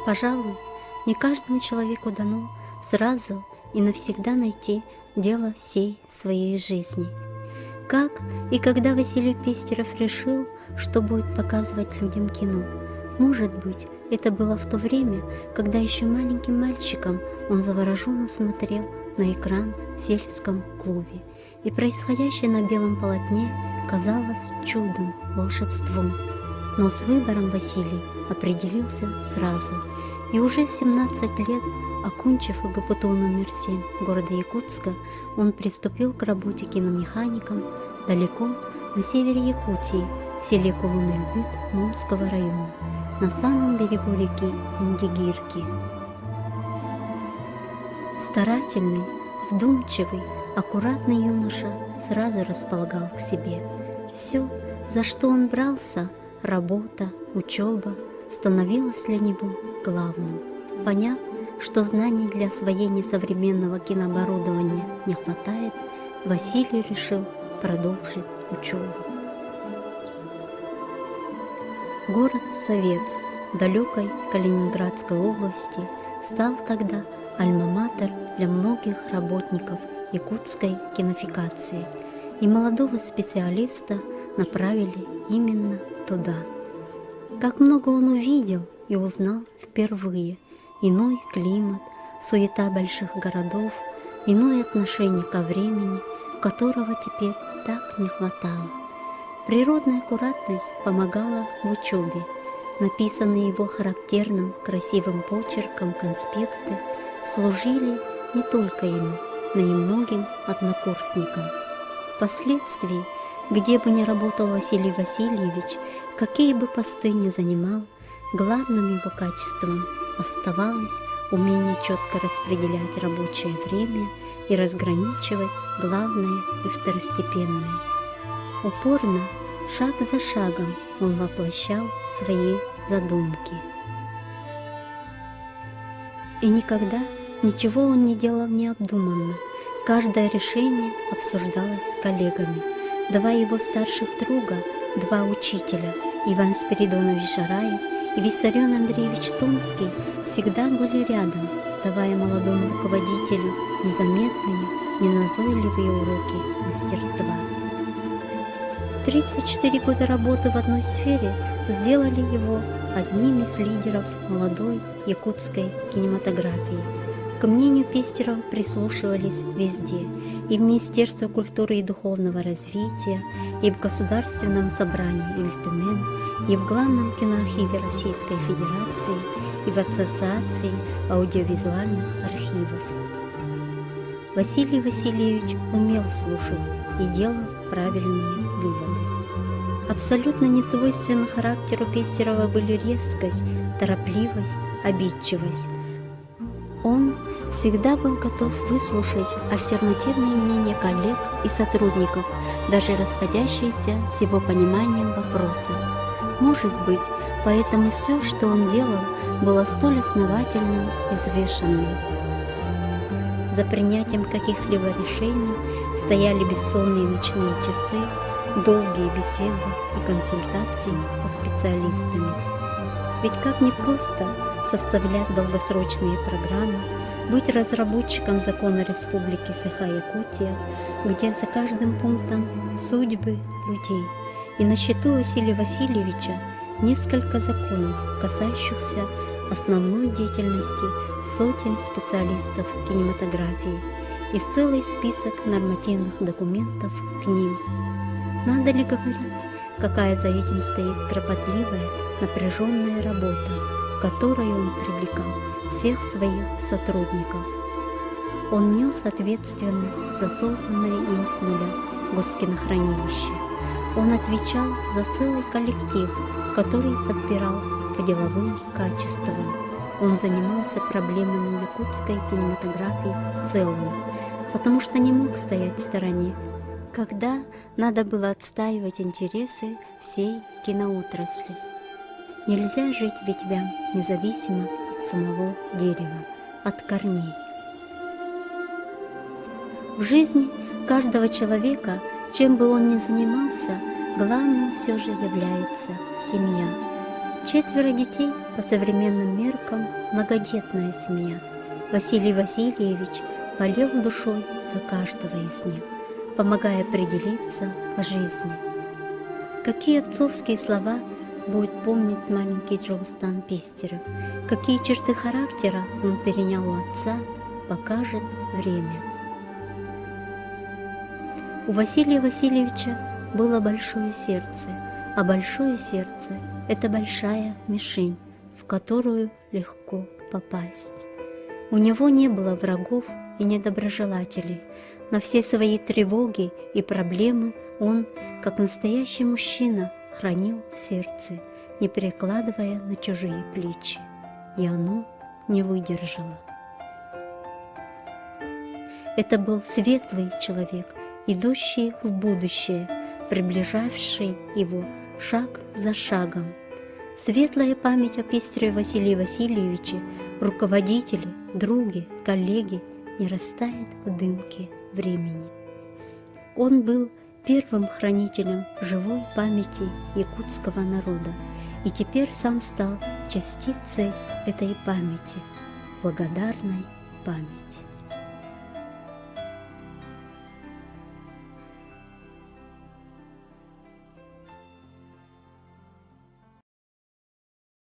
Пожалуй, не каждому человеку дано сразу и навсегда найти дело всей своей жизни. Как и когда Василий Пестеров решил, что будет показывать людям кино? Может быть, это было в то время, когда еще маленьким мальчиком он завороженно смотрел на экран в сельском клубе, и происходящее на белом полотне казалось чудом, волшебством. Но с выбором Василий определился сразу, и уже в 17 лет, окончив ГПТУ номер 7 города Якутска, он приступил к работе киномехаником далеко на севере Якутии, в селе Кулунельбит Мумского района, на самом берегу реки Индигирки. Старательный, вдумчивый, аккуратный юноша сразу располагал к себе. Все, за что он брался, работа, учеба, становилось для него главным. Поняв, что знаний для освоения современного кинооборудования не хватает, Василий решил продолжить учебу. Город Советск в далекой Калининградской области стал тогда альма-матер для многих работников якутской кинофикации, и молодого специалиста направили именно туда. Как много он увидел и узнал впервые: иной климат, суета больших городов, иное отношение ко времени, которого теперь так не хватало. Природная аккуратность помогала в учебе. Написанные его характерным красивым почерком конспекты служили не только ему, но и многим однокурсникам. Впоследствии, где бы ни работал Василий Васильевич, какие бы посты ни занимал, главным его качеством оставалось умение четко распределять рабочее время и разграничивать главное и второстепенное. Упорно, шаг за шагом, он воплощал свои задумки. И никогда ничего он не делал необдуманно. Каждое решение обсуждалось с коллегами. Два его старших друга, два учителя, Иван Спиридонович Жараев и Виссарион Андреевич Томский, всегда были рядом, давая молодому руководителю незаметные, неназойливые уроки мастерства. 34 года работы в одной сфере сделали его одним из лидеров молодой якутской кинематографии. К мнению Пестерова прислушивались везде: и в Министерстве культуры и духовного развития, и в Государственном собрании Ильтумен, и в Главном киноархиве Российской Федерации, и в Ассоциации аудиовизуальных архивов. Василий Васильевич умел слушать и делал правильные выводы. Абсолютно несвойственны характеру Пестерова были резкость, торопливость, обидчивость. Он всегда был готов выслушать альтернативные мнения коллег и сотрудников, даже расходящиеся с его пониманием вопроса. Может быть, поэтому все, что он делал, было столь основательным и взвешенным. За принятием каких-либо решений стояли бессонные ночные часы, долгие беседы и консультации со специалистами. Ведь как непросто составлять долгосрочные программы, быть разработчиком закона Республики Саха-Якутия, где за каждым пунктом судьбы людей. И на счету Василия Васильевича несколько законов, касающихся основной деятельности сотен специалистов кинематографии, и целый список нормативных документов к ним. Надо ли говорить, какая за этим стоит кропотливая, напряженная работа, в которой он привлекал всех своих сотрудников. Он нес ответственность за созданное им с нуля Госкинохранилище. Он отвечал за целый коллектив, который подбирал по деловым качествам. Он занимался проблемами якутской кинематографии в целом, потому что не мог стоять в стороне, когда надо было отстаивать интересы всей киноотрасли. Нельзя жить ветвям независимо от самого дерева, от корней. В жизни каждого человека, чем бы он ни занимался, главным все же является семья. 4 детей по современным меркам многодетная семья. Василий Васильевич болел душой за каждого из них, помогая определиться в жизни. Какие отцовские слова будет помнить маленький Джоустан Пестеров, какие черты характера он перенял у отца, покажет время. У Василия Васильевича было большое сердце, а большое сердце – это большая мишень, в которую легко попасть. У него не было врагов и недоброжелателей. На все свои тревоги и проблемы он, как настоящий мужчина, хранил в сердце, не перекладывая на чужие плечи. И оно не выдержало. Это был светлый человек, идущий в будущее, приближавший его шаг за шагом. Светлая память о Пестерове Василии Васильевиче, руководителе, друге, коллеге, не растает в дымке времени. Он был первым хранителем живой памяти якутского народа и теперь сам стал частицей этой памяти, благодарной памяти.